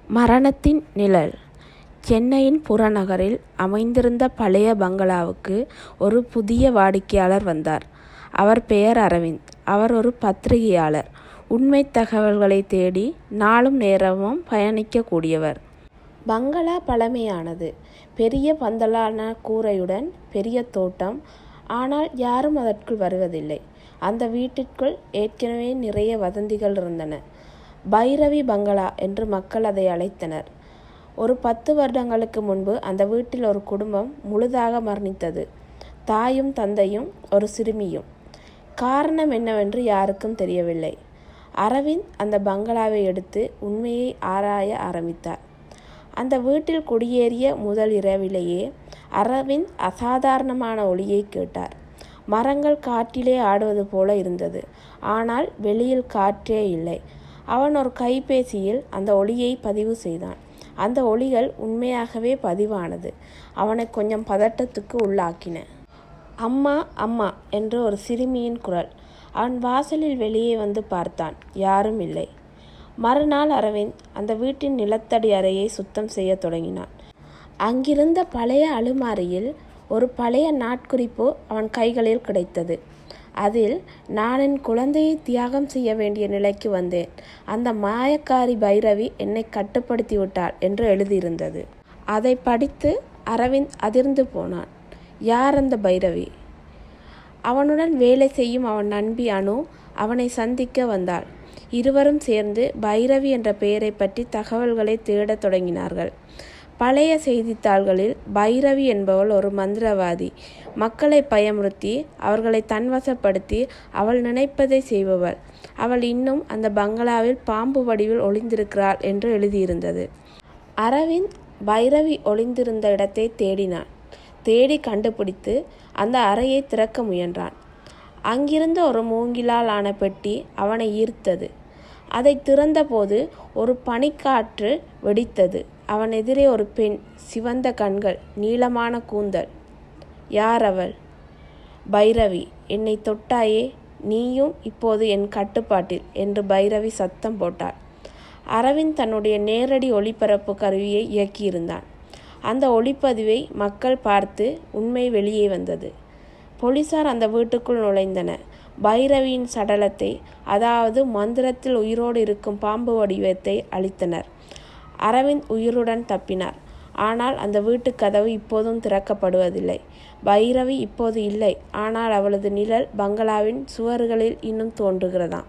மரணத்தின் நிழல். சென்னையின் புறநகரில் அமைந்திருந்த பழைய பங்களாவுக்கு ஒரு புதிய வாடிக்கையாளர் வந்தார். அவர் பெயர் அரவிந்த். அவர் ஒரு பத்திரிகையாளர். உண்மை தகவல்களை தேடி நாளும் நேரமும் பயணிக்கக்கூடியவர். பங்களா பழமையானது. பெரிய பந்தலான கூரையுடன் பெரிய தோட்டம். ஆனால் யாரும் அதற்குள் வருவதில்லை. அந்த வீட்டிற்குள் ஏற்கனவே நிறைய வதந்திகள் இருந்தன. பைரவி பங்களா என்று மக்கள் அதை அழைத்தனர். ஒரு 10 வருடங்களுக்கு முன்பு அந்த வீட்டில் ஒரு குடும்பம் முழுதாக மரணித்தது. தாயும் தந்தையும் ஒரு சிறுமியும். காரணம் என்னவென்று யாருக்கும் தெரியவில்லை. அரவிந்த் அந்த பங்களாவை எடுத்து உண்மையை ஆராய ஆரம்பித்தார். அந்த வீட்டில் குடியேறிய முதல் இரவிலேயே அரவிந்த் அசாதாரணமான ஒலியை கேட்டார். மரங்கள் காற்றிலே ஆடுவது போல இருந்தது. ஆனால் வெளியில் காற்றே இல்லை. அவன் ஒரு கைபேசியில் அந்த ஒலியை பதிவு செய்தான். அந்த ஒலிகள் உண்மையாகவே பதிவானது. அவனை கொஞ்சம் பதட்டத்துக்கு உள்ளாக்கின. அம்மா அம்மா என்ற ஒரு சிறுமியின் குரல். அவன் வாசலில் வெளியே வந்து பார்த்தான். யாரும் இல்லை. மறுநாள் அரவிந்த் அந்த வீட்டின் நிலத்தடி அறையை சுத்தம் செய்ய தொடங்கினான். அங்கிருந்த பழைய அலுமாரியில் ஒரு பழைய நாட்குறிப்பு அவன் கைகளில் கிடைத்தது. அதில், நான் என் குழந்தையை தியாகம் செய்ய வேண்டிய நிலைக்கு வந்தேன். அந்த மாயக்காரி பைரவி என்னை கட்டுப்படுத்தி விட்டாள் என்று எழுதியிருந்தது. அதை படித்து அரவிந்த் அதிர்ந்து போனான். யார் அந்த பைரவி? அவனுடன் வேலை செய்யும் அவன் நண்பி அனு அவனை சந்திக்க வந்தாள். இருவரும் சேர்ந்து பைரவி என்ற பெயரை பற்றி தகவல்களை தேடத் தொடங்கினார்கள். பழைய செய்தித்தாள்களில் பைரவி என்பவள் ஒரு மந்திரவாதி. மக்களை பயமுறுத்தி அவர்களை தன்வசப்படுத்தி அவள் நினைப்பதை செய்பவள். அவள் இன்னும் அந்த பங்களாவில் பாம்பு வடிவில் ஒளிந்திருக்கிறாள் என்று எழுதியிருந்தது. அரவிந்த் பைரவி ஒளிந்திருந்த இடத்தை தேடினான். தேடி கண்டுபிடித்து அந்த அறையை திறக்க முயன்றான். அங்கிருந்த ஒரு மூங்கிலால் ஆன பெட்டி அவனை ஈர்த்தது. அதை திறந்தபோது ஒரு பனிக்காற்று வெடித்தது. அவன் எதிரே ஒரு பெண். சிவந்த கண்கள், நீளமான கூந்தல். யார் அவள்? பைரவி. என்னை தொட்டாயே, நீயும் இப்போது என் கட்டுப்பாட்டில் என்று பைரவி சத்தம் போட்டாள். அரவிந்த் தன்னுடைய நேரடி ஒளிபரப்பு கருவியை இயக்கியிருந்தான். அந்த ஒளிப்பதிவை மக்கள் பார்த்து உண்மை வெளியே வந்தது. போலீசார் அந்த வீட்டுக்குள் நுழைந்தனர். பைரவியின் சடலத்தை, அதாவது மந்திரத்தில் உயிரோடு இருக்கும் பாம்பு வடிவத்தை அழித்தனர். அரவிந்த் உயிருடன் தப்பினார். ஆனால் அந்த வீட்டு கதவு இப்போதும் திறக்கப்படுவதில்லை. பைரவி இப்போது இல்லை. ஆனால் அவளது நிழல் பங்களாவின் சுவர்களில் இன்னும் தோன்றுகிறதாம்.